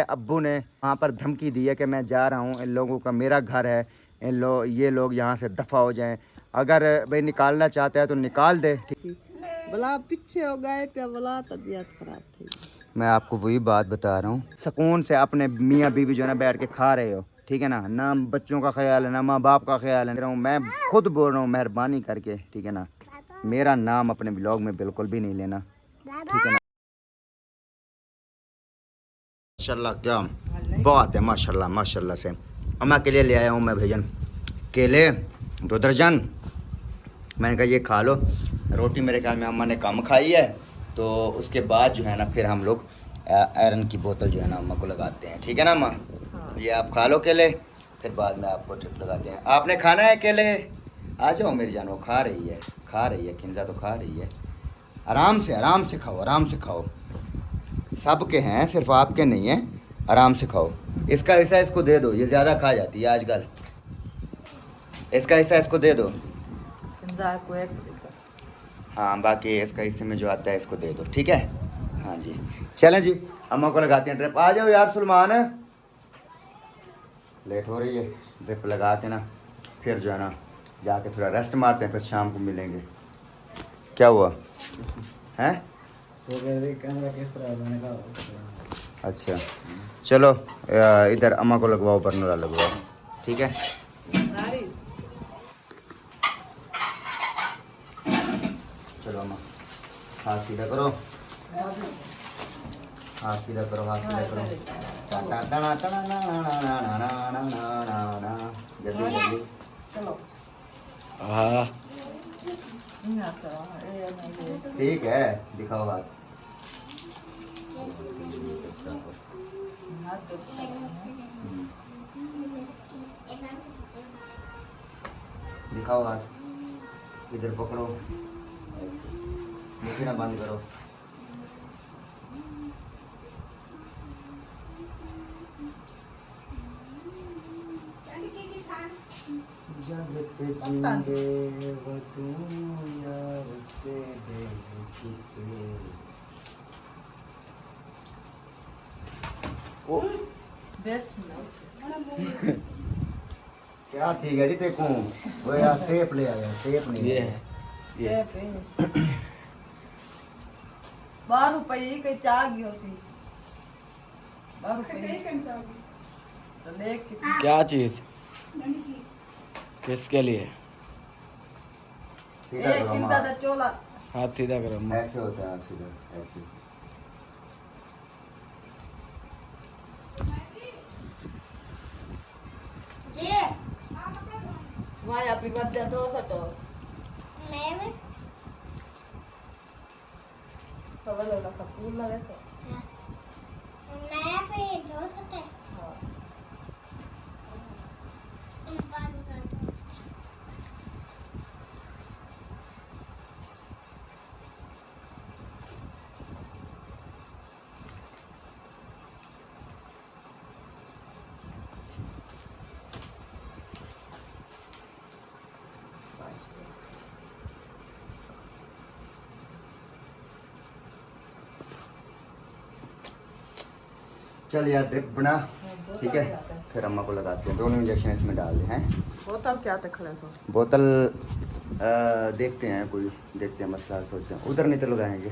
अब्बू ने वहाँ पर धमकी दी है कि मैं जा रहा हूँ, इन लोगों का मेरा घर है, ये लोग यहाँ से दफ़ा हो जाएं। अगर भाई निकालना चाहता है तो निकाल दे। भला पीछे हो गए पे भला तबीयत खराब थी। मैं आपको वही बात बता रहा हूँ, सुकून से अपने मियाँ बीवी जो है ना बैठ के खा रहे हो, ठीक है ना, ना बच्चों का ख्याल है ना माँ बाप का ख्याल है। मैं खुद बोल रहा हूँ मेहरबानी करके, ठीक है ना, मेरा नाम अपने ब्लॉग में बिल्कुल भी नहीं लेना, ठीक है ना। माशाल्लाह क्या बात है, माशाल्लाह माशाल्लाह से। अम्मा के लिए ले आया हूँ मैं भैया केले 2 दर्जन। मैंने कहा ये खा लो, रोटी मेरे ख्याल में अम्मा ने कम खाई है, तो उसके बाद जो है ना फिर हम लोग आयरन की बोतल जो है ना अम्मा को लगाते हैं, ठीक है ना अम्मा। ये आप खा लो केले, फिर बाद में आपको ट्रिप लगाते हैं। आपने खाना है केले? आ जाओ मेरी जान, वो खा रही है किंजा तो खा रही है। आराम से खाओ, आराम से खाओ, सबके हैं सिर्फ आपके नहीं हैं, आराम से खाओ। इसका हिस्सा इसको दे दो, ये ज़्यादा खा जाती है आजकल, इसका हिस्सा इसको दे दो। हाँ बाकी इसका हिस्से में जो आता है इसको दे दो, ठीक है। हाँ जी चलें जी, अम्मा को लगाते हैं ड्रिप। आ जाओ यार सुलमान, लेट हो रही है, ड्रिप लगा के ना फिर जो है ना जाके थोड़ा रेस्ट मारते हैं, फिर शाम को मिलेंगे। क्या हुआ है? अच्छा चलो इधर अम्मा को लगवाओ, बर्नर लगवाओ, ठीक है। चलो अम्मा हाथ सीधा करो, हाथ सीधा करो, हाथ सीधा करो। जल्दी जल्दी। हाँ ठीक है, दिखाओ हाथ। दिखाओ हाथ, इधर पकड़ो, मुझे ना बंद करो। क्या थी गरी ते को वो यार टेप ले आया, टेप नहीं ये है ये 12 रुपये के चार गयो सी 12 रुपये तो लेके क्या चीज किसके लिए? सीधा करो किंदा माँ, दा चोला हाथ सीधा करो अम्मा। ऐसे होता है सीधा ऐसे। वहाँ हैप्पी बर्थडे तो सटो सब लोग सब फूल लगे सो मैं पे दो सकते चल यार ड्रिप बना, ठीक है, फिर अम्मा को लगाते हैं। दोनों इंजेक्शन इसमें डाल दें हैं। बोतल क्या तक खड़े तो बोतल देखते हैं, कोई देखते हैं मसला, सोचते हैं उधर नहीं तो लगाएंगे,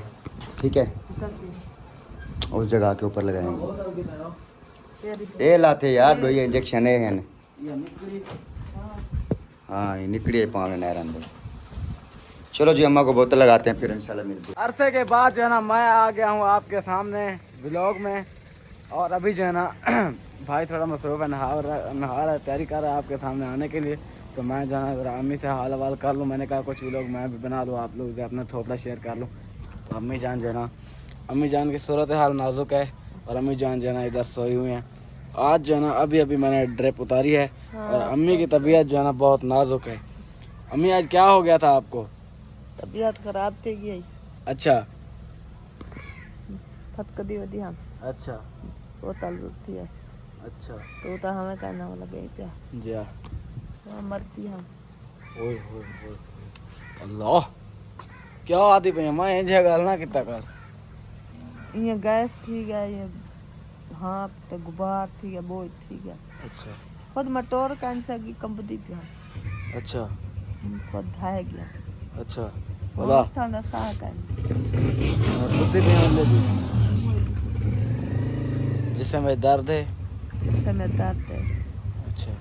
ठीक है, उस जगह के ऊपर लगाएंगे। ये लाते यार दो ये इंजेक्शन है न। हाँ ये निकली पाँव नहर अंदर। चलो जी अम्मा को बोतल लगाते हैं, फिर इंशाल्लाह मिलते हैं। अरसे के बाद जो है ना मैं आ गया हूँ आपके सामने ब्लॉग में, और अभी जो है ना भाई थोड़ा मसरूफ़ है, नहा रहा है, तैयारी कर रहा है आपके सामने आने के लिए। तो मैं जो है ज़रा अम्मी से हाल हवाल कर लूँ, मैंने कहा कुछ व्लॉग मैं भी बना लूँ, आप लोग से अपना थोड़ा शेयर कर लूँ। तो अम्मी जान जो है ना, अम्मी जान की सूरत हाल नाजुक है, और अम्मी जान जो है ना इधर सोई हुई हैं। आज जो है ना अभी अभी मैंने ड्रिप उतारी है, और अम्मी की तबीयत जो है ना बहुत नाजुक है। अम्मी आज क्या हो गया था आपको? तबीयत खराब थी गई। अच्छा फटकदी वदी हम अच्छा बोतल थी है अच्छा तो हमें कहना वाला गई पे जी हाँ। मरती हम ओए होए होए अल्लाह क्या आदि पे मैं ये जगह ना कितना कर ये गैस थी गया ये हाँ तो गुबार थी गया बोझ थी गया अच्छा खुद मटोर कैंसर की कंपनी पे अच्छा खुद धाए गया अच्छा और था ना साह का सुती भी हमने दी जिससे में दर्द है जिससे मैं दर्द है अच्छा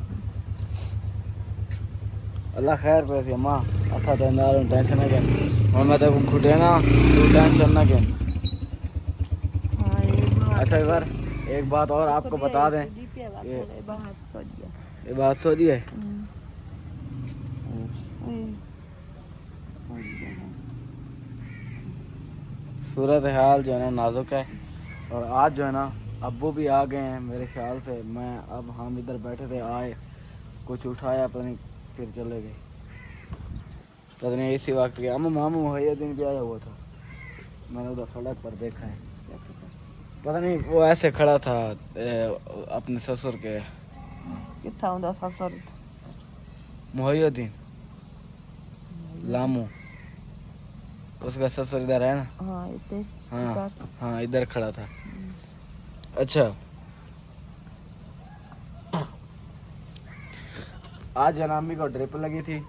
अल्लाह खैर पे थी माँ अच्छा तो नाल टेंशन ना के और मैं तो घुटे ना तू टेंशन ना के हाँ ये बात अच्छा एक बात और आपको बता दें ये बात सोच गया ये बात सोची है सूरत हाल जो है ना नाजुक है और आज जो है ना अब्बू भी आ गए हैं मेरे ख्याल से मैं अब हम इधर बैठे थे आए कुछ उठाया पता नहीं फिर चले गए पता नहीं इसी वक्त के हम मामू मुहैया दिन भी आया हुआ था मैंने उधर सड़क पर देखा है पता नहीं वो ऐसे खड़ा था अपने ससुर के कितना होता ससुर मुहैयुद्दीन लामू उसका ससुर इधर है ना हाँ इतने हाँ हाँ इधर खड़ा था अच्छा आज जो ना अम्मी को ड्रिप लगी थी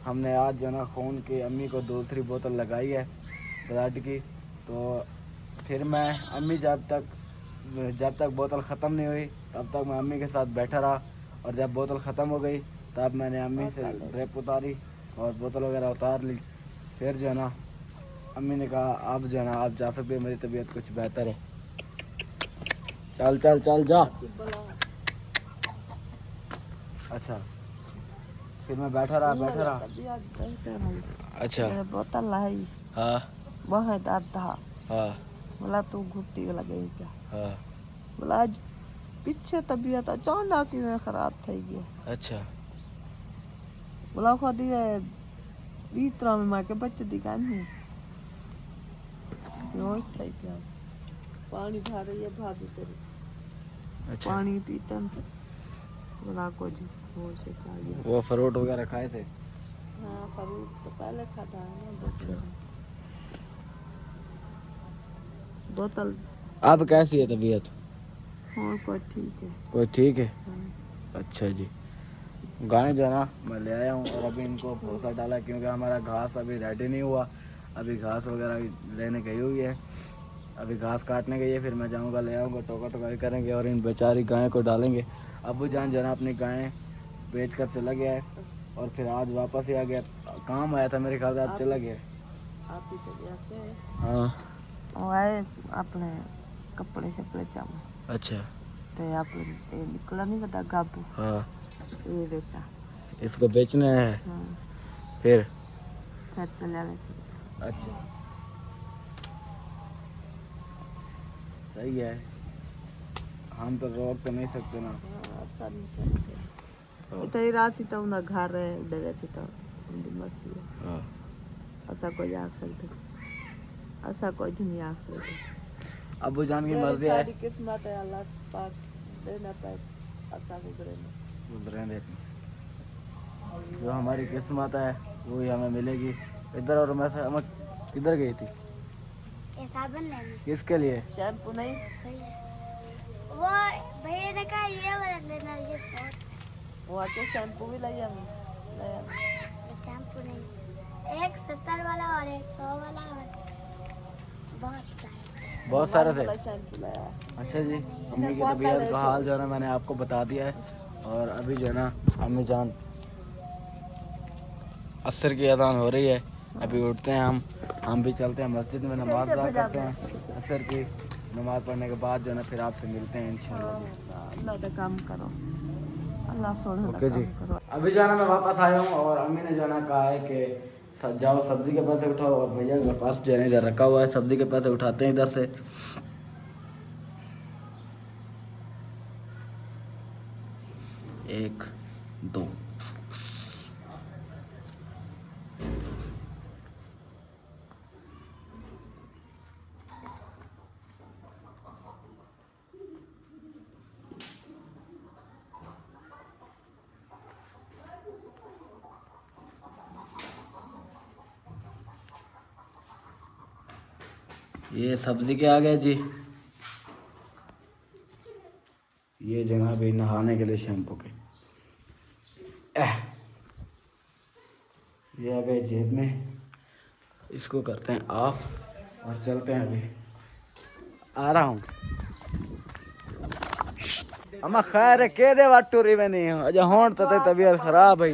हमने आज जो ना खून की अम्मी को दूसरी बोतल लगाई है ब्लड की तो फिर मैं अम्मी जब तक बोतल ख़त्म नहीं हुई तब तक मैं अम्मी के साथ बैठा रहा और जब बोतल ख़त्म हो गई तब मैंने अम्मी से ड्रिप उतारी और बोतल वगैरह उतार ली फिर जो है ना अम्मी ने कहा अब जो है ना आप जा सकते हो मेरी तबीयत कुछ बेहतर है चल चल चल जा अच्छा फिर मैं बैठा रहा अच्छा मेरे बोतल लाई हाँ बहुत दर्द था हाँ बोला तू घुट्टी लगे क्या हाँ बोला आज पीछे तबीयत अचानक ही में खराब थी गया अच्छा बोला खुद ये बीतरा में माँ के बच्चे दिखा नहीं बेहोश थी गया पानी भर रही है भाभी तेरी अच्छा पानी पीता बोला कुछ होश चाहिए वो फ्रूट वगैरह खाए थे हाँ फ्रूट तो पहले खाता है ना बोतल अब कैसी है तबीयत और कोई ठीक है कोई ठीक है हाँ। अच्छा जी गाय जो है ना मैं ले आया हूँ और अभी इनको भूसा डाला क्योंकि हमारा घास अभी रेडी नहीं हुआ अभी घास वगैरह लेने गई हुई है अभी घास काटने गई है फिर मैं जाऊँगा ले आऊँगा टोका करेंगे और इन बेचारी गाय को डालेंगे अबू जान जो है ना अपनी गायें बेच कर चला गया है और फिर आज वापस ही आ गया काम आया था मेरे ख्याल से आज चला गया आप ही तो जाते हैं हाँ वो आए अपने कपड़े शपड़े चालू अच्छा तो आप ये निकला नहीं पता गाबू हाँ ये बेचा इसको बेचना है हाँ फिर चले वैसे अच्छा सही है हम तो रोक तो नहीं सकते ना इतना ही राशि तो उनका घर है डरे से तो मसी है हाँ ऐसा कोई आग सकते ऐसा कोई नहीं आग सकते अबू जान की मर्जी है सारी किस्मत है अल्लाह पाक देना पाए ऐसा गुजरे गुजरे दे जो हमारी किस्मत है वही हमें मिलेगी इधर और मैं किधर गई थी ये साबुन लेने किसके लिए शैम्पू नहीं वो भैया ने कहा ये वाला लेना ये शॉर्ट वो आके शैम्पू भी लाया ये शैम्पू नहीं एक 70 वाला और एक 100 वाला और बहुत सारे थे शैम्पू लाया अच्छा जी अम्मी की तबीयत का हाल जो है ना मैंने आपको बता दिया है और अभी जो है ना अम्मी जान असर की अजान हो रही है अभी उठते हैं हम भी चलते हैं मस्जिद में नमाज अदा करते हैं असर की नमाज पढ़ने के बाद जो है ना फिर आपसे मिलते हैं इंशाल्लाह अल्लाह का काम करो अल्लाह सोने ओके जी करो अभी जो है ना मैं वापस आया हूँ और अम्मी ने जो है ना कहा है कि जाओ सब्जी के पैसे उठाओ और भैया के पास जो है ना इधर रखा हुआ है सब्जी के पैसे उठाते हैं इधर से एक दो ये सब्जी के आ गए जी ये जगह भी नहाने के लिए शैम्पू के ये आ गए जेब में, इसको करते हैं ऑफ और चलते हैं। अभी आ रहा हूँ। अम्मा खैर के दे वाट टूरी में नहीं हूँ अजा होंड तो तबीयत खराब है।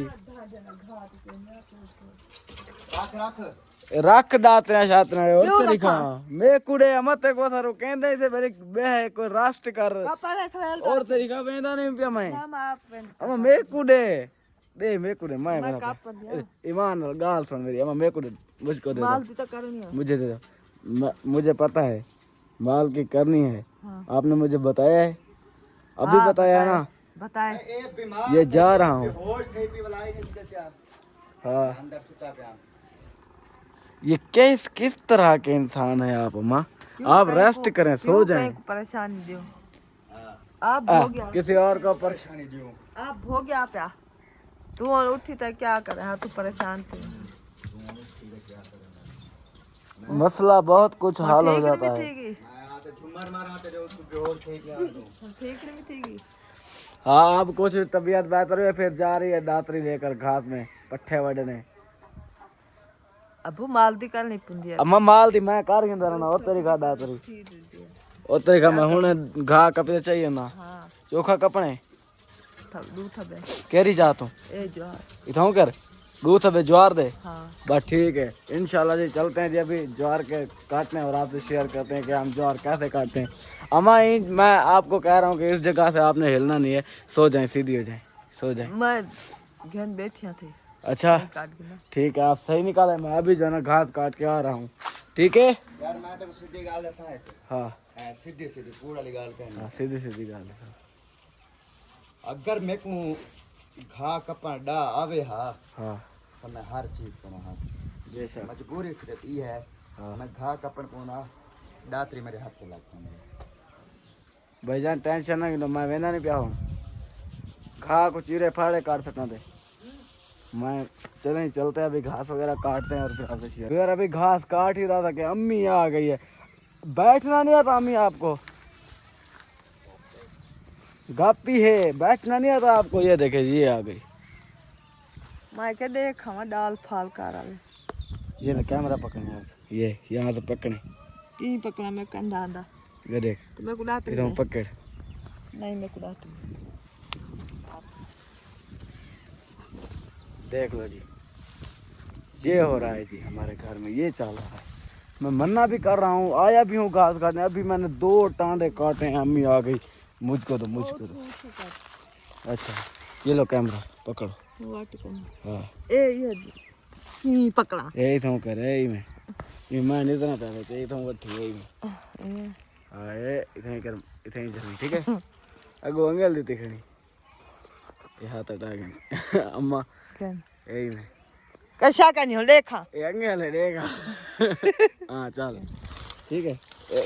रख दातरा शातरा और तरीका मैं कुड़े मत को सारो कहंदे से मेरे बे को राष्ट्र कर और तरीका वेंदा नहीं पिया मैं अम्मा मैं कुड़े दे मैं कुड़े मैं मेरा ईमान गाल सुन मेरी अम्मा मैं कुड़े मुझको दे माल दी तो करनी है। मुझे दे दो। मुझे पता है माल की करनी है। आपने मुझे बताया है अभी बताया ना बताए ये जा रहा हूँ। हाँ ये किस तरह के इंसान है आप अम्मा? आप रेस्ट करें सो जाएं। परेशानी दो आप हो गया किसी और को परेशानी दो आप हो गया प्या तू उठी तो क्या करे। हाँ तू परेशान थी मसला बहुत कुछ हाल हो जाता है। हाँ अब कुछ तबीयत बेहतर है फिर जा रही है दातरी लेकर घास में पट्ठे वडने। अबू माल दी कल नहीं पुंदी अम्मा माल दी मैं कर गिंदा ना और तेरी घा दातरी और तेरी घा मैं हुन घा कपे चाहिए ना। हाँ चोखा कपने दूध थबे केरी जा तू ए ज्वार इथाऊ कर दूध थबे ज्वार दे। हाँ बस ठीक है इंशाल्लाह जी चलते हैं जी। अभी ज्वार के काटने और आपसे शेयर करते हैं कि हम ज्वार कैसे काटते हैं। अम्मा मैं आपको कह रहा हूँ कि इस जगह से आपने हिलना नहीं है। सो जाएं सीधी हो जाएं सो जाएं। मैं घेन बैठिया थी अच्छा काट के ना ठीक है आप सही निकाले। मैं अभी जो है ना घास काट के आ रहा हूँ ठीक है। यार मैं तो सीधी गाल है। हाँ सीधी सीधी पूरा गाल कहना। हाँ सीधी सीधी गाल है। अगर मैं को घा कपन डा आवे हाँ तो मैं हर चीज को हाँ बेशक मजबूरी सिर्फ ये है। मैं घा कपन को ना दातरी मेरे हाथ पे लगता है। भाईजान टेंशन ना मैं वेंदा नहीं पिया हूँ। घा को चीरे फाड़े काट सकना दे मैं चलें चलते हैं। अभी घास वगैरह काटते हैं और फिर आपसे शेयर। यार अभी घास काट ही रहा था कि अम्मी आ गई है। बैठना नहीं आता अम्मी आपको गापी है बैठना नहीं आता आपको। ये देखे ये आ गई। मैं के देख हम दाल फाल कर आवे ये ना कैमरा पकड़ने आप ये यहाँ से पकड़े की पकड़ा मैं कंधा आंदा ये देख तो मैं कुड़ाती इधर पकड़ नहीं मैं कुड़ाती देख लो जी ये हो रहा है जी हमारे घर में ये चल रहा है। मैं मन्ना भी कर रहा हूँ आया भी हूँ घास काटने। अभी मैंने 2 टांडे काटे हैं अम्मी आ गई मुझको दो। अच्छा ये लो कैमरा पकड़ो। वाट करनी हाँ ए ये की पकड़ा यही तो करे यही में ये मैं नहीं इतना पैसा चाहिए तो वठी यही में। हाँ ये इतने कर इतने ही ठीक है। अगो अंगल देती खड़ी ये हाथ हटा गए अम्मा यही में कशा का नहीं हो देखा ये अंगल है देखा। हाँ चल ठीक है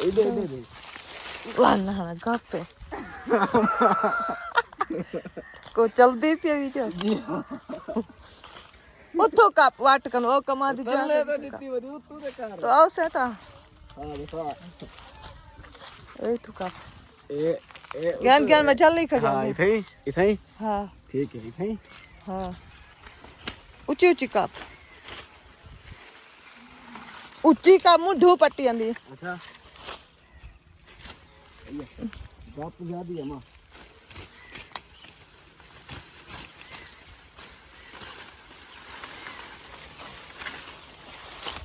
इधर इधर दे वाला ना गप्पे को जल्दी पे भी जो उठो कप वाट कन ओ कमा दी जा तो दित्ती वदी तू दे कर। तो आओ से ता हाँ देखो ए तू कप ए ज्ञान ज्ञान में जल्दी खा हाँ जाओ। इथे ही हाँ ठीक है इथे ही हाँ ऊंची ऊंची कप ऊंची का मुंह धू पट्टी आंदी। अच्छा बात तो ज्यादा है मां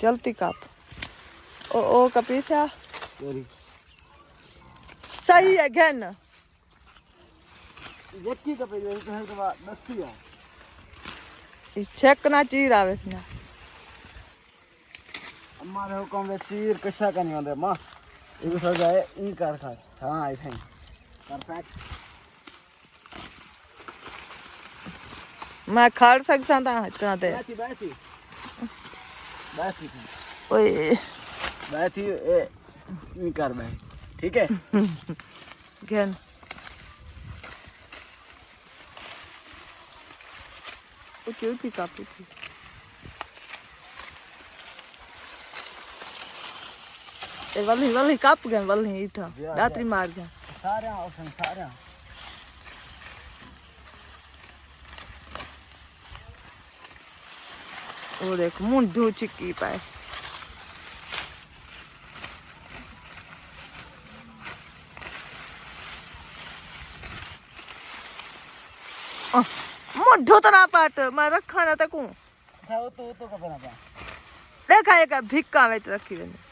चलती कप ओ कपीसा तेरी सही है घेन यक्की का पे जो है तो दस्ती है छेक ना चीर आवे ना अम्मा रे हुकम दे चीर कशा का नहीं होंदे मां ये हो जाए ई कर खा। हां आई थिंक परफेक्ट मैं खड़ सकता था इतना दे बैठी ओए बैठी ए ई कर बैठ ठीक है। घेन ऊंची ऊंची कप ऊंची ए वाली कप घेन वाली इथा दातरी मार घेन सारे ऑप्शन सारे वो देख मुंडू चिक्की पाए मुंडू तो ना पाट मैं रखा ना तकू तो कब ना पा देखा एक भिक्का में रखी मैंने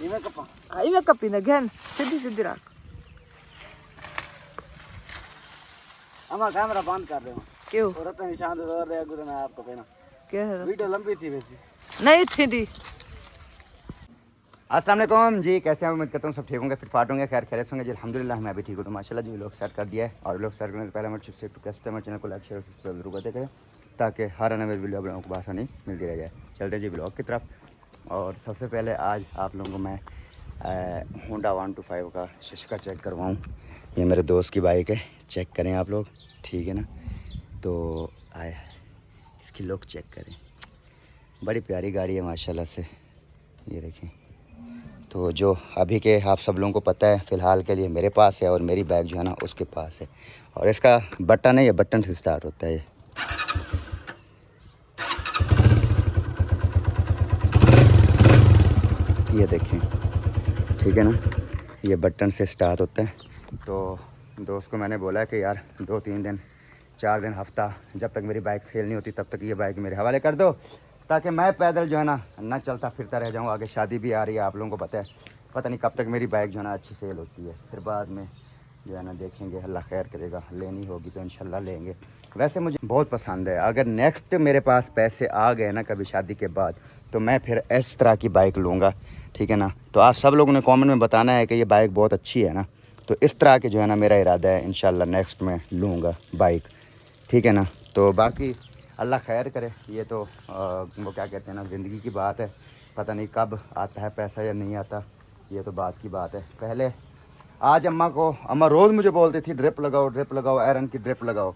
इमे कपा आई मैं कपी ना घेन सीधी सीधी रख अम्मा कैमरा बंद कर दे क्यों और तो निशान दे रहे गुरु मैं आपको कहना क्या है वीडियो लंबी थी वैसे नहीं थी दी अस्सलाम वालेकुम जी, कैसे हैं? उम्मीद करता हूँ सब ठीक होंगे, फिर फाट होंगे, खैर खैरियत होंगे जी। अल्हम्दुलिल्लाह मैं भी ठीक हूँ। तो माशाल्लाह जी व्लॉग स्टार्ट कर दिया है और व्लॉग स्टार्ट करने से पहले हमारे सिस्टर टू हमारे चैनल को लाइक शेयर सब्सक्राइब जरूर करते करें ताकि हर आने वाले वीडियो आप लोगों को आसानी मिलती रह जाए। चलते जी व्लॉग की तरफ। और सबसे पहले आज आप लोगों को मैं होंडा 125 का शीशा चेक करवाऊँ। ये मेरे दोस्त की बाइक है, चेक करें आप लोग, ठीक है ना। तो आए इसकी लुक चेक करें, बड़ी प्यारी गाड़ी है माशाल्लाह से, ये देखें। तो जो अभी के आप सब लोगों को पता है फ़िलहाल के लिए मेरे पास है और मेरी बाइक जो है ना उसके पास है। और इसका बटन है, ये बटन से स्टार्ट होता है ये देखें, ठीक है ना, ये बटन से स्टार्ट होता है। तो दोस्त को मैंने बोला है कि यार 2-3 दिन 4 दिन हफ्ता जब तक मेरी बाइक सेल नहीं होती तब तक ये बाइक मेरे हवाले कर दो, ताकि मैं पैदल जो है ना चलता फिरता रह जाऊँ। आगे शादी भी आ रही है, आप लोगों को पता है, पता नहीं कब तक मेरी बाइक जो है ना अच्छी सेल होती है। फिर बाद में जो है ना देखेंगे, अल्लाह खैर करेगा, लेनी होगी तो इंशाल्लाह लेंगे। वैसे मुझे बहुत पसंद है। अगर नेक्स्ट मेरे पास पैसे आ गए ना कभी शादी के बाद तो मैं फिर इस तरह की बाइक लूँगा, ठीक है ना। तो आप सब लोगों ने कमेंट में बताना है कि ये बाइक बहुत अच्छी है ना, तो इस तरह के जो है ना मेरा इरादा है इंशाल्लाह नेक्स्ट में लूँगा बाइक, ठीक है ना। तो बाकी अल्लाह खैर करे, ये तो वो क्या कहते हैं ना, ज़िंदगी की बात है, पता नहीं कब आता है पैसा या नहीं आता, ये तो बात की बात है। पहले आज अम्मा रोज़ मुझे बोलती थी ड्रिप लगाओ, आयरन की ड्रिप लगाओ।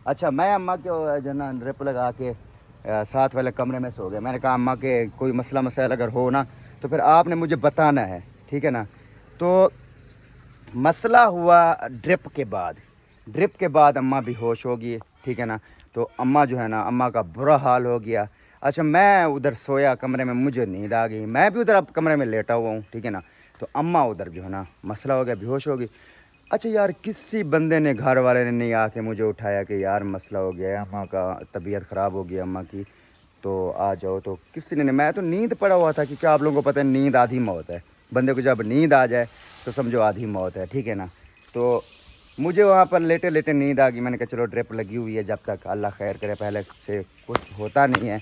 अच्छा, मैं अम्मा को जो ना ड्रिप लगा के साथ वाले कमरे में सो गया। मैंने कहा अम्मा के कोई मसला मसाइल अगर हो ना तो फिर आपने मुझे बताना है, ठीक है ना। तो मसला हुआ ड्रिप के बाद अम्मा बेहोश होगी, ठीक है ना। तो अम्मा जो है ना, अम्मा का बुरा हाल हो गया। अच्छा, मैं उधर सोया कमरे में, मुझे नींद आ गई, मैं भी उधर अब कमरे में लेटा हुआ हूँ, ठीक है ना। तो अम्मा उधर जो है ना मसला हो गया, बेहोश होगी। अच्छा यार, किसी बंदे ने, घर वाले ने नहीं आके मुझे उठाया कि यार मसला हो गया है, अम्मा का तबीयत ख़राब हो गई अम्मा की, तो आ जाओ। तो किसी ने, मैं तो नींद पड़ा हुआ था, क्योंकि आप लोगों को पता है नींद आधी मौत है। बंदे को जब नींद आ जाए तो समझो आधी मौत है, ठीक है ना। तो मुझे वहाँ पर लेटे लेटे नींद आ गई। मैंने कहा चलो ड्रिप लगी हुई है, जब तक अल्लाह खैर करे, पहले से कुछ होता नहीं है,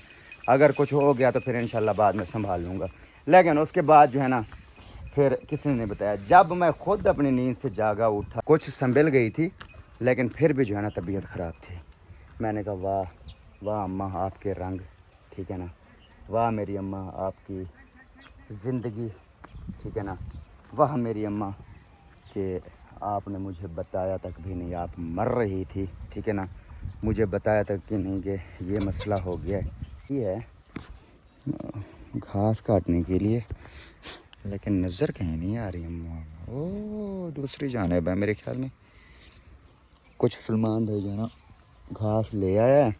अगर कुछ हो गया तो फिर इंशाल्लाह बाद में संभाल लूँगा। लेकिन उसके बाद जो है ना फिर किसी ने नहीं बताया। जब मैं खुद अपनी नींद से जागा उठा, कुछ संभल गई थी लेकिन फिर भी जो है ना तबीयत ख़राब थी। मैंने कहा वाह वाह अम्मा आपके रंग, ठीक है ना, वाह मेरी अम्मा आपकी ज़िंदगी, ठीक है ना, वाह मेरी अम्मा कि आपने मुझे बताया तक भी नहीं, आप मर रही थी, ठीक है ना, मुझे बताया तक कि नहीं कि ये मसला हो गया है। ये है घास काटने के लिए, लेकिन नज़र कहीं नहीं आ रही अम्मा। ओ दूसरी जानिब है मेरे ख्याल में। कुछ सलमान भाई जो है ना घास ले आया है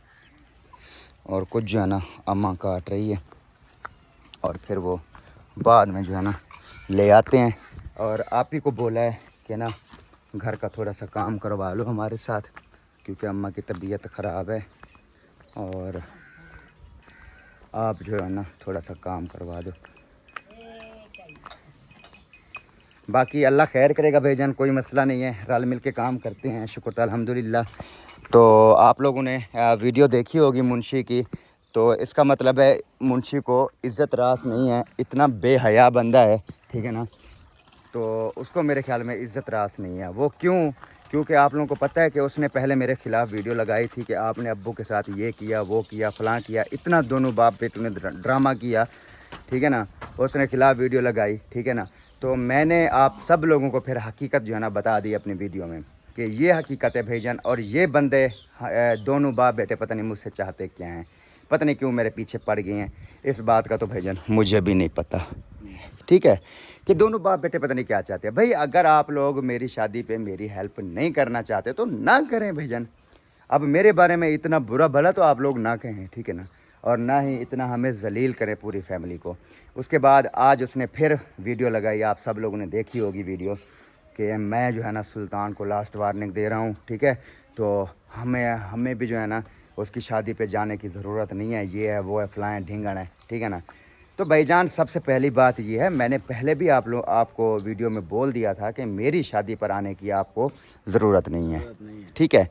और कुछ जो है ना अम्मा काट रही है, और फिर वो बाद में जो है ना ले आते हैं। और आप ही को बोला है कि ना घर का थोड़ा सा काम करवा लो हमारे साथ, क्योंकि अम्मा की तबीयत ख़राब है और आप जो है ना थोड़ा सा काम करवा दो। बाकी अल्लाह खैर करेगा भाईजान, कोई मसला नहीं है, रल मिल के काम करते हैं, शुक्र तो अल्हम्दुलिल्लाह। तो आप लोगों ने वीडियो देखी होगी मुंशी की, तो इसका मतलब है मुंशी को इज़्ज़त रास नहीं है, इतना बेहया बंदा है, ठीक है ना। तो उसको मेरे ख्याल में इज़्ज़त रास नहीं है। वो क्यों? क्योंकि आप लोगों को पता है कि उसने पहले मेरे ख़िलाफ़ वीडियो लगाई थी कि आपने अब्बू के साथ ये किया, वो किया, फ़लाँ किया, इतना दोनों बाप बेटों ने ड्रामा किया, ठीक है ना, उसने ख़िलाफ़ वीडियो लगाई, ठीक है ना। तो मैंने आप सब लोगों को फिर हकीकत जो है ना बता दी अपनी वीडियो में कि ये हकीकत है भाईजान। और ये बंदे दोनों बाप बेटे पता नहीं मुझसे चाहते क्या हैं, पता नहीं क्यों मेरे पीछे पड़ गए हैं, इस बात का तो भाईजान मुझे भी नहीं पता, ठीक है, कि दोनों बाप बेटे पता नहीं क्या चाहते हैं। भाई अगर आप लोग मेरी शादी पे मेरी हेल्प नहीं करना चाहते तो ना करें भाईजान। अब मेरे बारे में इतना बुरा भला तो आप लोग ना कहें, ठीक है ना, और ना ही इतना हमें जलील करें पूरी फैमिली को। उसके बाद आज उसने फिर वीडियो लगाई, आप सब लोगों ने देखी होगी वीडियो, कि मैं जो है ना सुल्तान को लास्ट वार्निंग दे रहा हूँ, ठीक है, तो हमें भी जो है ना उसकी शादी पे जाने की ज़रूरत नहीं है, ये है वो है फलाएँ ढींगण है, ठीक है ना। तो भाईजान सबसे पहली बात ये है, मैंने पहले भी आपको वीडियो में बोल दिया था कि मेरी शादी पर आने की आपको ज़रूरत नहीं है, ठीक है।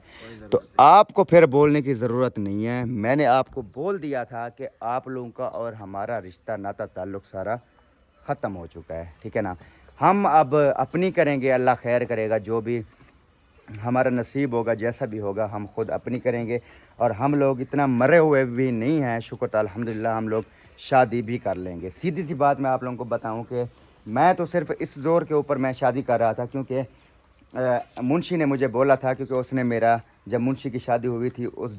तो आपको फिर बोलने की ज़रूरत नहीं है, मैंने आपको बोल दिया था कि आप लोगों का और हमारा रिश्ता नाता ताल्लुक़ सारा ख़त्म हो चुका है, ठीक है ना। हम अब अपनी करेंगे, अल्लाह खैर करेगा, जो भी हमारा नसीब होगा, जैसा भी होगा हम खुद अपनी करेंगे। और हम लोग इतना मरे हुए भी नहीं हैं, शुक्र अल्हम्दुलिल्लाह, हम लोग शादी भी कर लेंगे। सीधी सी बात मैं आप लोगों को बताऊं कि मैं तो सिर्फ इस ज़ोर के ऊपर मैं शादी कर रहा था क्योंकि मुंशी ने मुझे बोला था, क्योंकि उसने मेरा जब मुंशी की शादी हुई थी उस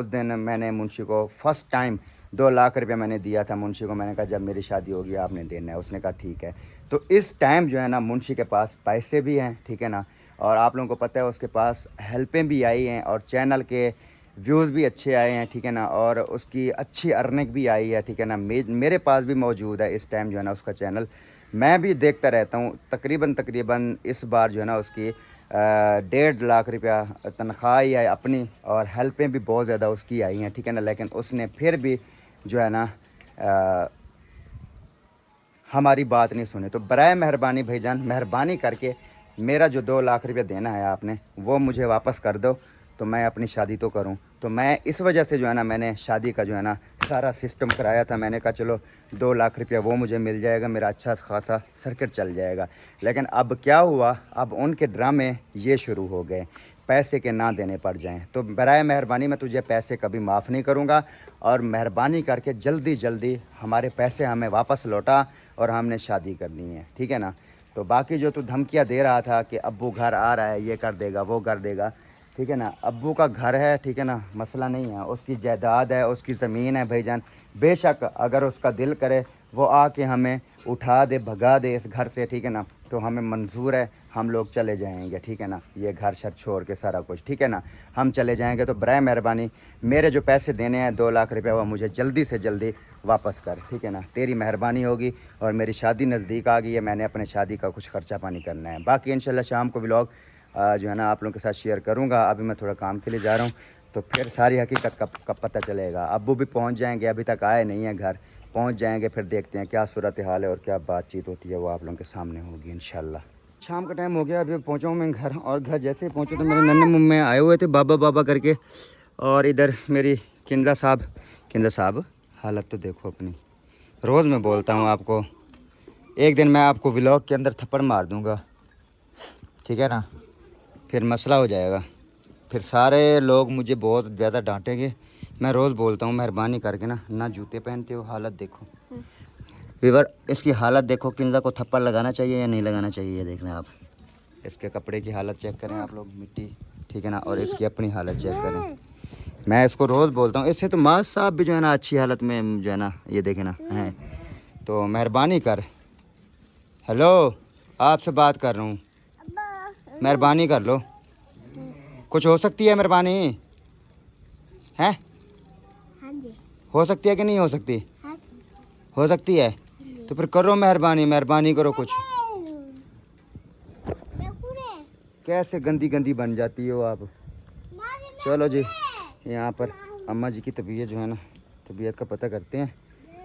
दिन मैंने मुंशी को फ़र्स्ट टाइम 2 लाख रुपया मैंने दिया था मुंशी को। मैंने कहा जब मेरी शादी होगी आपने देना है। उसने कहा ठीक है। तो इस टाइम जो है ना मुंशी के पास पैसे भी हैं, ठीक है ना, और आप लोगों को पता है उसके पास हेल्पें भी आई हैं और चैनल के व्यूज़ भी अच्छे आए हैं, ठीक है ना, और उसकी अच्छी अर्निंग भी आई है, ठीक है ना। मेरे पास भी मौजूद है इस टाइम जो है ना उसका चैनल, मैं भी देखता रहता हूँ। तकरीबन इस बार जो है ना उसकी 1.5 लाख रुपया तनख्वाह ही है अपनी, और हेल्पें भी बहुत ज़्यादा उसकी आई हैं, ठीक है ना। लेकिन उसने फिर भी जो है ना हमारी बात नहीं सुनी। तो बराए मेहरबानी भाईजान, मेहरबानी करके मेरा जो 2 लाख रुपया देना है आपने वो मुझे वापस कर दो, तो मैं अपनी शादी तो करूं। तो मैं इस वजह से जो है ना मैंने शादी का जो है ना सारा सिस्टम कराया था। मैंने कहा चलो 2 लाख रुपया वो मुझे मिल जाएगा, मेरा अच्छा खासा सर्किट चल जाएगा। लेकिन अब क्या हुआ, अब उनके ड्रामे ये शुरू हो गए, पैसे के ना देने पड़ जाएं। तो बराए मेहरबानी मैं तुझे पैसे कभी माफ़ नहीं करूँगा, और मेहरबानी करके जल्दी हमारे पैसे हमें वापस लौटा, और हमने शादी करनी है, ठीक है ना। तो बाकी जो तू धमकियाँ दे रहा था कि अब्बू घर आ रहा है, ये कर देगा वो कर देगा, ठीक है ना, अब्बू का घर है, ठीक है ना, मसला नहीं है, उसकी जायदाद है, उसकी ज़मीन है भाईजान। बेशक अगर उसका दिल करे वो आके हमें उठा दे, भगा दे इस घर से, ठीक है ना, तो हमें मंजूर है, हम लोग चले जाएंगे, ठीक है ना, ये घर शर छोड़ के सारा कुछ, ठीक है ना, हम चले जाएंगे। तो बराए मेहरबानी मेरे जो पैसे देने हैं 2 लाख रुपया, वो मुझे जल्दी से जल्दी वापस कर, ठीक है ना, तेरी मेहरबानी होगी। और मेरी शादी नज़दीक आ गई है, मैंने अपने शादी का कुछ खर्चा पानी करना है। बाकी इंशाल्लाह शाम को व्लॉग जो है ना आप लोगों के साथ शेयर करूँगा। अभी मैं थोड़ा काम के लिए जा रहा हूँ, तो फिर सारी हकीकत कब पता चलेगा। अब्बू भी पहुँच जाएंगे, अभी तक आए नहीं हैं घर, पहुँच जाएंगे, फिर देखते हैं क्या सूरत हाल है और क्या बातचीत होती है, वो आप लोगों के सामने होगी इंशाल्लाह। शाम का टाइम हो गया, अभी पहुँचा हूँ मैं घर, और घर जैसे ही पहुँचे तो मेरे नन्हे मुम्मे आए हुए थे बाबा करके, और इधर मेरी किंदा साहब हालत तो देखो अपनी। रोज़ मैं बोलता हूँ आपको, एक दिन मैं आपको व्लॉग के अंदर थप्पड़ मार दूँगा, ठीक है ना, फिर मसला हो जाएगा, फिर सारे लोग मुझे बहुत ज़्यादा डांटेंगे। मैं रोज़ बोलता हूँ मेहरबानी करके ना जूते पहनते हो, हालत देखो वीवर, इसकी हालत देखो। किंदा को थप्पड़ लगाना चाहिए या नहीं लगाना चाहिए, ये देख लें आप। इसके कपड़े की हालत चेक करें आप लोग, मिट्टी, ठीक है ना, और इसकी अपनी हालत चेक करें। मैं इसको रोज़ बोलता हूँ, इससे तो मास साहब भी जो है ना अच्छी हालत में जो है ना, ये देखे ना हैं। तो मेहरबानी कर, हेलो आपसे बात कर रहा हूँ, मेहरबानी कर लो, कुछ हो सकती है मेहरबानी है, हाँ जी, हो सकती है कि नहीं हो सकती, हाँ हो सकती है, तो फिर करो मेहरबानी करो कुछ। कैसे गंदी बन जाती हो आप। चलो जी, यहाँ पर अम्मा जी की तबीयत जो है ना, तबीयत का पता करते हैं,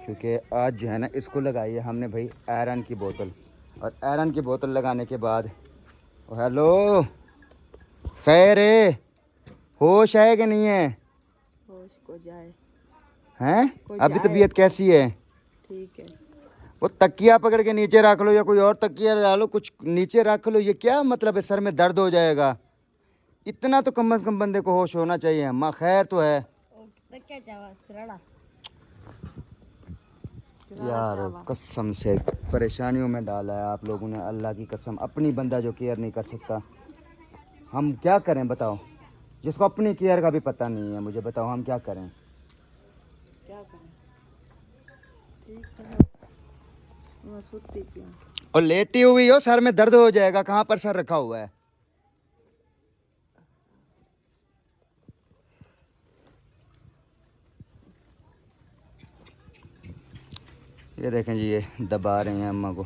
क्योंकि आज जो है ना इसको लगाई है हमने भाई आयरन की बोतल, और आयरन की बोतल लगाने के बाद, हेलो खैर है, होश है कि नहीं है, होश को जाए, हैं अभी तबीयत कैसी है, ठीक है। वो तकिया पकड़ के नीचे रख लो, या कोई और तकिया डालो, कुछ नीचे रख लो, ये क्या मतलब है, सर में दर्द हो जाएगा, इतना तो कम से कम बंदे को होश होना चाहिए। अम्मा खैर तो है यार, कसम से परेशानियों में डाला है आप लोगों ने, अल्लाह की कसम। अपनी बंदा जो केयर नहीं कर सकता, हम क्या करें बताओ, जिसको अपनी केयर का भी पता नहीं है, मुझे बताओ हम क्या करें। क्या करें, ठीक है, मैं सुती थी। और लेटी हुई हो, सर में दर्द हो जाएगा, कहाँ पर सर रखा हुआ है, ये देखें जी, ये दबा रहे हैं अम्मा को,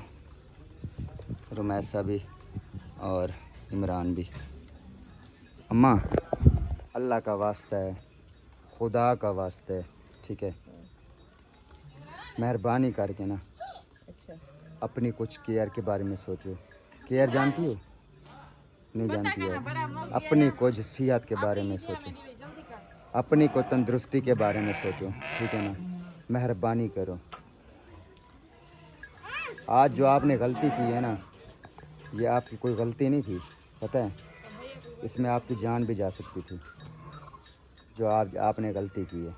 रुमैसा भी और इमरान भी। अम्मा अल्लाह का वास्ता है, खुदा का वास्ता है, ठीक है, मेहरबानी करके ना अच्छा अपनी कुछ केयर के बारे में सोचो। केयर जानती हो? नहीं जानती हो? अपनी कुछ सेहत के बारे में सोचो, अपनी को तंदुरुस्ती के बारे में सोचो, ठीक है ना, मेहरबानी करो। आज जो आपने गलती की है ना, ये आपकी कोई गलती नहीं थी, पता है, इसमें आपकी जान भी जा सकती थी, जो आपने गलती की है।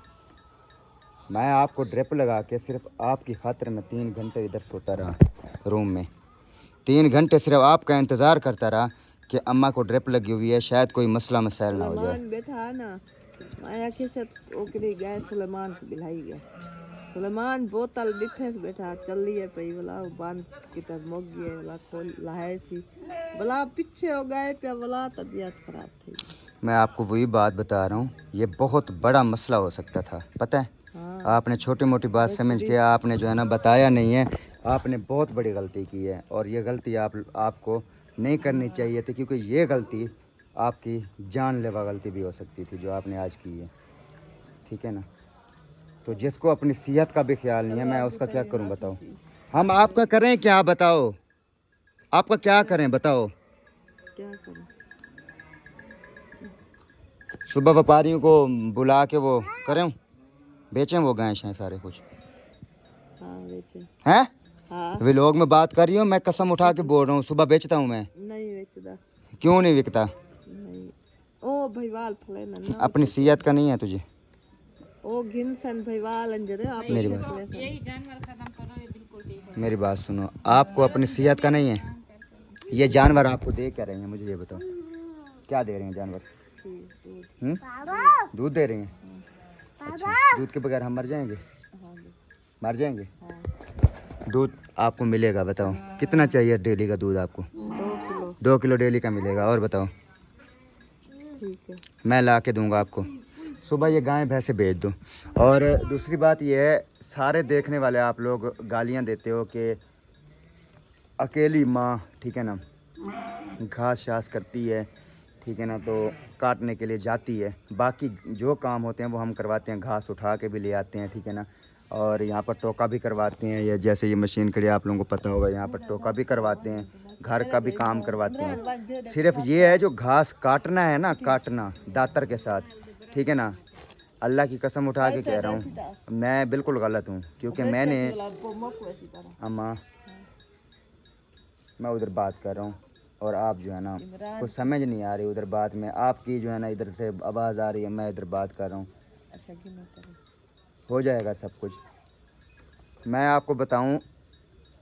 मैं आपको ड्रिप लगा के सिर्फ आपकी खातिर में 3 घंटे इधर सोता रहा रूम में, 3 घंटे सिर्फ आपका इंतज़ार करता रहा कि अम्मा को ड्रिप लगी हुई है, शायद कोई मसला मसाइल ना हो जाए। सुलेमान बैठा ना, माया के साथ ओकरी गए सुलेमान को बिलाई गया। सुलेमान बोतल डिठे से बैठा चल रही है पई वाला बंद की तरह मुक गया वाला खोल लाए सी वाला पीछे हो गए पे वाला तबीयत खराब थी। मैं आपको वही बात बता रहा हूँ, ये बहुत बड़ा मसला हो सकता था, पता है। हाँ आपने छोटी मोटी बात समझ के आपने जो है ना बताया नहीं है, आपने बहुत बड़ी गलती की है, और ये गलती आपको नहीं करनी चाहिए थी, क्योंकि ये गलती आपकी जानलेवा गलती भी हो सकती थी जो आपने आज की है, ठीक है ना। तो जिसको अपनी सेहत का भी ख्याल नहीं है, मैं उसका क्या करूं बताओ। हम आपका करें क्या बताओ, आपका क्या करें बताओ। क्या करें, सुबह व्यापारियों को बुला के वो करें, बेचें वो गाय हैं सारे कुछ, हाँ बेचे, हैं? हाँ व्लॉग में बात कर रही हूँ, मैं कसम उठा के बोल रहा हूँ, सुबह बेचता हूँ मैं। नहीं बेचदा, क्यों नहीं बिकता? नहीं ओ भईवाल फले ना अपनी सेहत का नहीं है तुझे? ओ घिनसन भईवाल अंजरे आप मेरी मेरी बात सुनो, आपको अपनी सेहत का नहीं है? ये जानवर आपको दे क्या रहे हैं, मुझे ये बताओ, क्या दे रहे हैं जानवर? दूध दे रहे हैं। अच्छा, दूध के बगैर हम मर जाएंगे? मर जाएंगे। दूध आपको मिलेगा, बताओ कितना चाहिए डेली का दूध आपको? 2 किलो डेली का मिलेगा। और बताओ? ठीक है, मैं ला के दूंगा आपको, सुबह ये गाय भैंसे बेच दो। और दूसरी बात ये है, सारे देखने वाले आप लोग गालियां देते हो कि अकेली माँ, ठीक है ना, घास शास करती है, ठीक है ना, तो काटने के लिए जाती है, बाकी जो काम होते हैं वो हम करवाते हैं, घास उठा के भी ले आते हैं, ठीक है ना, और यहाँ पर टोका भी करवाते हैं, या जैसे ये मशीन के लिए आप लोगों को पता होगा, यहाँ पर टोका भी करवाते हैं, घर का भी काम करवाते हैं। सिर्फ ये है जो घास काटना है ना, काटना दातर के साथ, ठीक है ना, अल्लाह की कसम उठा के कह रहा हूँ, मैं बिल्कुल गलत हूँ, क्योंकि मैंने अम्मा, मैं उधर बात कर रहा हूँ और आप जो है ना कुछ समझ नहीं आ रही उधर बात में, आपकी जो है ना इधर से आवाज़ आ रही है, मैं इधर बात कर रहा हूँ, हो जाएगा सब कुछ। मैं आपको बताऊँ,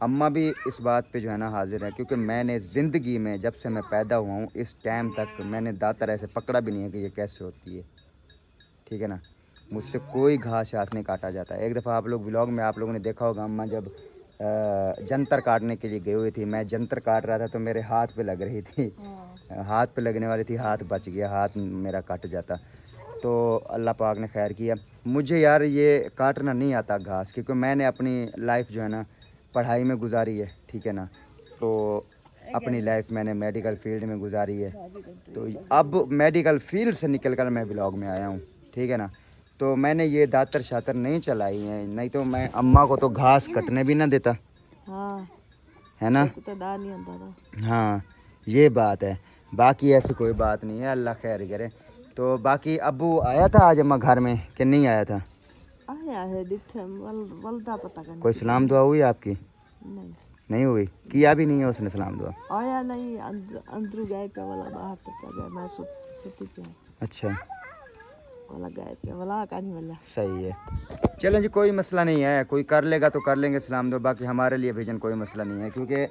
अम्मा भी इस बात पे जो है ना हाजिर है, क्योंकि मैंने ज़िंदगी में जब से मैं पैदा हुआ हूँ इस टाइम तक मैंने दातर ऐसे पकड़ा भी नहीं है कि ये कैसे होती है, ठीक है ना, मुझसे कोई घास शास नहीं काटा जाता। एक दफ़ा आप लोग व्लॉग में आप लोगों ने देखा होगा, अम्मा जब जंतर काटने के लिए गई हुई थी, मैं जंतर काट रहा था तो मेरे हाथ पे लग रही थी, हाथ पे लगने वाली थी, हाथ बच गया, हाथ मेरा कट जाता, तो अल्लाह पाक ने खैर किया। मुझे यार ये काटना नहीं आता घास, क्योंकि मैंने अपनी लाइफ जो है ना पढ़ाई में गुजारी है, ठीक है ना, तो अपनी लाइफ मैंने मेडिकल फील्ड में गुजारी है, तो अब मेडिकल फील्ड से निकल कर मैं व्लॉग में आया हूँ, ठीक है ना, तो मैंने ये दातर शातर नहीं चलाई है, नहीं तो मैं अम्मा को तो घास कटने भी ना देता, हाँ है ना। तो दा नहीं आता था। हाँ ये बात है, बाकी ऐसी कोई बात नहीं है, अल्लाह खैर करे। तो बाकी अब्बू आया था आज अम्मा घर में कि नहीं आया था? आया है डिठे वलदा पता करने। कोई सलाम दुआ हुई आपकी? नहीं नहीं हुई, किया भी नहीं है उसने सलाम दुआ? आया नहीं, अंदर गए पे वाला बाहर तक गया, मैं सुती पे अच्छा वाला गए पे वाला कहानी वाला। सही है, चलें जी, कोई मसला नहीं है, कोई कर लेगा तो कर लेंगे सलाम दो, बाकी हमारे लिए भेजन कोई मसला नहीं है, क्योंकि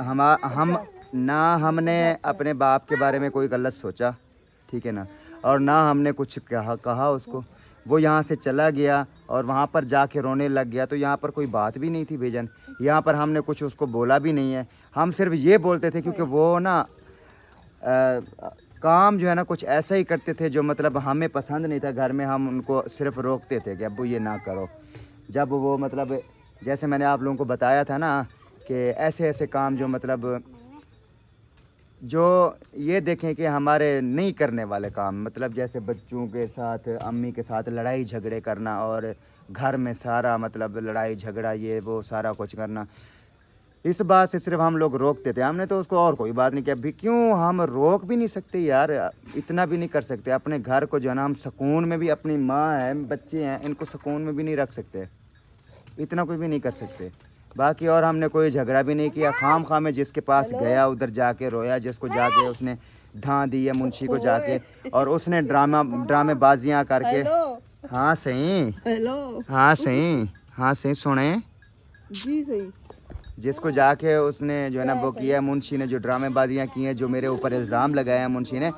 हम ना हमने अपने बाप के बारे में कोई गलत सोचा, ठीक है ना, और ना हमने कुछ कहा उसको, वो यहाँ से चला गया और वहाँ पर जाके रोने लग गया, तो यहाँ पर कोई बात भी नहीं थी भेजन, यहाँ पर हमने कुछ उसको बोला भी नहीं है, हम सिर्फ ये बोलते थे क्योंकि वो ना काम जो है ना कुछ ऐसा ही करते थे जो मतलब हमें पसंद नहीं था, घर में हम उनको सिर्फ रोकते थे कि अब्बू ये ना करो। जब वो मतलब जैसे मैंने आप लोगों को बताया था ना कि ऐसे ऐसे काम जो मतलब जो ये देखें कि हमारे नहीं करने वाले काम, मतलब जैसे बच्चों के साथ अम्मी के साथ लड़ाई झगड़े करना और घर में सारा मतलब लड़ाई झगड़ा ये वो सारा कुछ करना, इस बात से सिर्फ हम लोग रोकते थे। हमने तो उसको और कोई बात नहीं किया। अभी क्यों हम रोक भी नहीं सकते यार, इतना भी नहीं कर सकते। अपने घर को जो है ना हम सुकून में भी, अपनी माँ है बच्चे हैं इनको सुकून में भी नहीं रख सकते, इतना कुछ भी नहीं कर सकते। बाकी और हमने कोई झगड़ा भी नहीं किया। खाम खाम में जिसके पास गया उधर जाके रोया, जिसको जाके उसने धां दी है मुंशी को जाके, और उसने ड्रामेबाजियाँ करके। हाँ सही, हेलो हाँ सही, हाँ सही सुने जी सही। जिसको जाके उसने जो है ना वो किया है, मुंशी ने जो ड्रामेबाजियाँ की हैं, जो मेरे ऊपर इल्ज़ाम लगाए हैं मुंशी ने,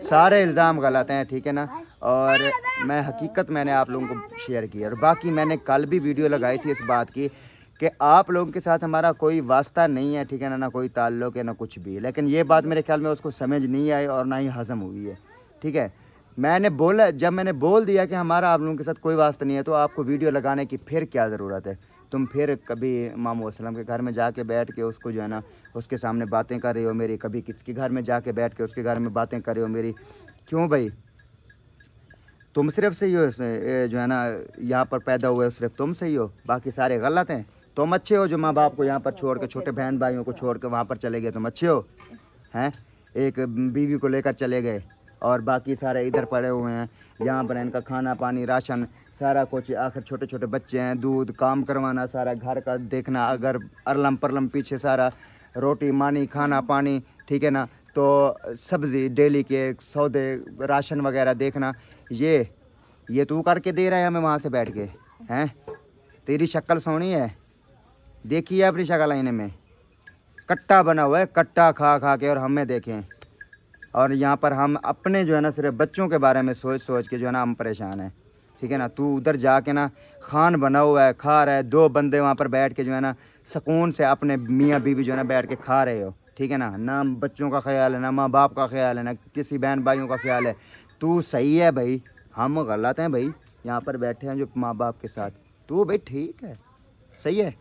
सारे इल्ज़ाम गलत हैं, ठीक है ना। और मैं हकीकत मैंने आप लोगों को शेयर की है। और बाकी मैंने कल भी वीडियो लगाई थी इस बात की कि आप लोगों के साथ हमारा कोई वास्ता नहीं है, ठीक है ना, ना कोई ताल्लुक़ है ना कुछ भी। लेकिन ये बात मेरे ख्याल में उसको समझ नहीं आई और ना ही हज़म हुई है, ठीक है। मैंने बोला, जब मैंने बोल दिया कि हमारा आप लोगों के साथ कोई वास्ता नहीं है, तो आपको वीडियो लगाने की फिर क्या ज़रूरत है। तुम फिर कभी इमाम वसल्लम के घर में जाके बैठ के उसको जो है ना उसके सामने बातें कर रही हो मेरी, कभी किसके घर में जाके बैठ के उसके घर में बातें कर रही हो मेरी। क्यों भाई, तुम सिर्फ सही हो जो है ना, यहाँ पर पैदा हुए सिर्फ तुम सही हो, बाकी सारे गलत हैं। तुम अच्छे हो जो माँ बाप को यहाँ पर छोड़ के, छोटे बहन भाइयों को छोड़ के वहाँ पर चले गए, तुम अच्छे हो हैं। एक बीवी को लेकर चले गए और बाकी सारे इधर पड़े हुए हैं, यहाँ पर इनका खाना पानी राशन सारा कुछ, आखिर छोटे छोटे बच्चे हैं, दूध काम करवाना, सारा घर का देखना, अगर अरलम परलम पीछे सारा रोटी मानी खाना पानी, ठीक है ना, तो सब्ज़ी डेली के सौदे राशन वगैरह देखना, ये तू करके दे रहा है हमें वहाँ से बैठ के हैं। तेरी शक्ल सोनी है, देखी है अपनी शक्ल आईने में, कट्टा बना हुआ है, कट्टा खा खा के, और हमें देखें। और यहाँ पर हम अपने जो है ना सिर्फ बच्चों के बारे में सोच सोच के जो है ना हम परेशान हैं, ठीक है ना। तू उधर जाके ना खान बना हुआ है, खा रहा है, 2 बंदे वहाँ पर बैठ के जो है ना सुकून से अपने मियाँ बीवी जो है ना बैठ के खा रहे हो, ठीक है ना बच्चों का ख्याल है, ना माँ बाप का ख्याल है, ना किसी बहन भाइयों का ख्याल है। तू सही है भाई, हम गलत हैं भाई, यहाँ पर बैठे हैं जो माँ बाप के साथ। तू भाई ठीक है, सही है।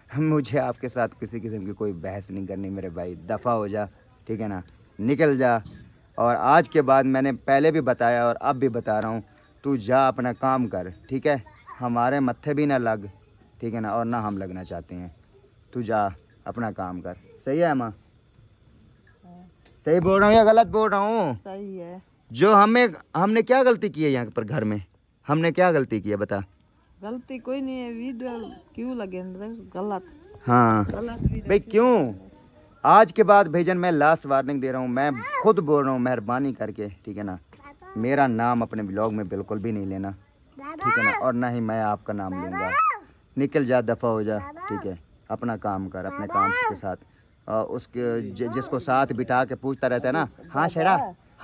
मुझे आपके साथ किसी किस्म की कोई बहस नहीं करनी मेरे भाई, दफ़ा हो जा, ठीक है ना, निकल जा। और आज के बाद मैंने पहले भी बताया और अब भी बता रहा हूँ, तू जा अपना काम कर, ठीक है, हमारे मत्थे भी ना लग, ठीक है ना, और ना हम लगना चाहते हैं। तू जा अपना काम कर, सही है माँ? सही बोल रहा हूँ या गलत बोल रहा हूँ? सही है। जो हमने क्या गलती की है यहाँ पर घर में, हमने क्या गलती की है बता। गलती कोई नहीं है, वीडियो क्यों लगे गलत? हाँ गलत भाई, क्यों? आज के बाद भाईजान मैं लास्ट वार्निंग दे रहा हूँ, मैं खुद बोल रहा हूँ, मेहरबानी करके, ठीक है ना, मेरा नाम अपने ब्लॉग में बिल्कुल भी नहीं लेना, ठीक है ना, और ना ही मैं आपका नाम लूँगा। निकल जा, दफ़ा हो जा, ठीक है, अपना काम कर, अपने काम के साथ। और उसके जिसको साथ बिठा के पूछता रहता है ना, हाँ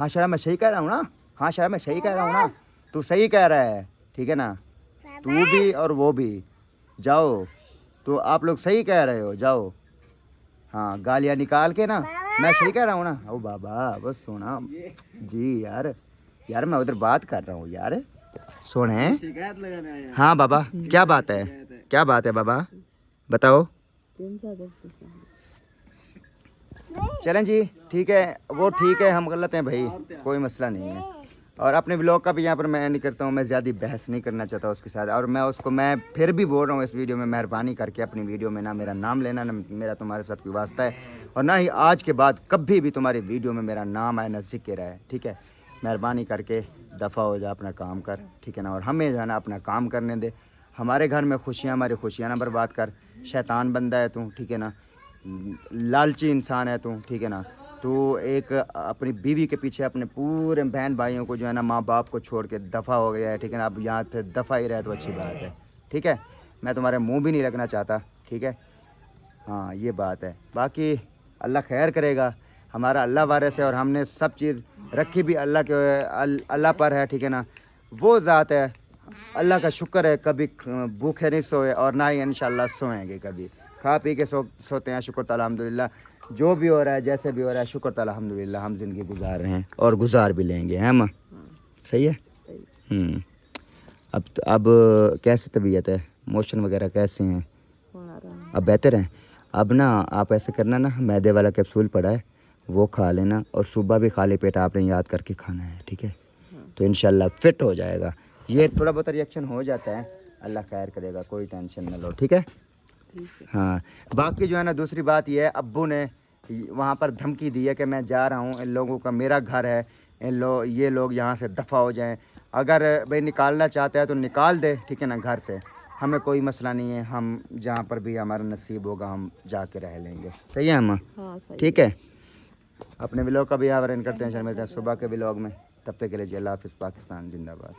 शरा मैं सही कह रहा हूँ ना, हाँ शरा मैं सही कह रहा हूँ ना, तू सही कह रहा है, ठीक है ना, तू भी और वो भी जाओ, तो आप लोग सही कह रहे हो, जाओ। हाँ गालियाँ निकाल के ना, मैं सही कह रहा हूँ ना। ओ बाबा बस सुना जी यार मैं उधर बात कर रहा हूँ यार, सुने। शिकायत लगाने आया। हाँ बाबा, क्या बात है, क्या बात है बाबा, बताओ। चलें जी, ठीक है, वो ठीक है, हम गलत हैं भाई, कोई मसला नहीं है। और अपने ब्लॉग का भी यहाँ पर मैं नहीं करता हूँ, मैं ज़्यादा बहस नहीं करना चाहता उसके साथ। और मैं फिर भी बोल रहा हूँ इस वीडियो में, मेहरबानी करके अपनी वीडियो में ना मेरा नाम लेना, ना मेरा तुम्हारे साथ कोई वास्ता है, और ना ही आज के बाद कभी भी तुम्हारी वीडियो में मेरा नाम आए, ना जिक्र है, ठीक है। मेहरबानी करके दफ़ा हो जा, अपना काम कर, ठीक है ना, और हमें जो है ना अपना काम करने दे। हमारे घर में खुशियाँ, हमारी खुशियाँ ना बर्बाद कर। शैतान बंदा है तू, ठीक है ना, लालची इंसान है तू, ठीक है ना। तू एक अपनी बीवी के पीछे अपने पूरे बहन भाइयों को जो है ना माँ बाप को छोड़ के दफ़ा हो गया है, ठीक है ना। अब यहाँ से दफ़ा ही रहे तो अच्छी बात है, ठीक है। मैं तुम्हारे मुंह भी नहीं लगना चाहता, ठीक है। हाँ ये बात है, बाकी अल्लाह खैर करेगा, हमारा अल्लाह वारिस है, और हमने सब चीज़ रखी भी अल्लाह पर है, ठीक है ना। वो ज़ात है, अल्लाह का शुक्र है, कभी भूखे नहीं सोए और ना ही इंशाल्लाह सोएंगे कभी। खा पी के सोते हैं, शुक्र ताला अल्हम्दुलिल्लाह। जो भी हो रहा है, जैसे भी हो रहा है, शुक्र ताला अल्हम्दुलिल्लाह, हम ज़िंदगी गुजार रहे हैं और गुजार भी लेंगे, हैं माँ? सही है। अब कैसी तबीयत है, मोशन वगैरह कैसे हैं? अब बेहतर हैं। अब ना आप ऐसे करना ना, मैदे वाला कैप्सूल पड़ा है वो खा लेना, और सुबह भी खाली पेट आपने याद करके खाना है, ठीक है? तो इंशाल्लाह फिट हो जाएगा। ये थोड़ा बहुत रिएक्शन हो जाता है, अल्लाह खैर करेगा, कोई टेंशन न लो, ठीक है? हाँ, बाकी जो है ना, दूसरी बात ये है, अब्बू ने वहाँ पर धमकी दी है कि मैं जा रहा हूँ, इन लोगों का मेरा घर है, ये लोग यहाँ से दफ़ा हो जाएं। अगर भाई निकालना चाहता है तो निकाल दे, ठीक है ना, घर से, हमें कोई मसला नहीं है, हम जहाँ पर भी हमारा नसीब होगा हम जाके रह लेंगे। सही है अम्मा? हाँ सही। ठीक है, अपने व्लॉग का भी आवरण करते हैं, मिलते हैं सुबह के व्लॉग में। तब तक के लिए जी अल्लाह हाफ़िज़, पाकिस्तान जिंदाबाद।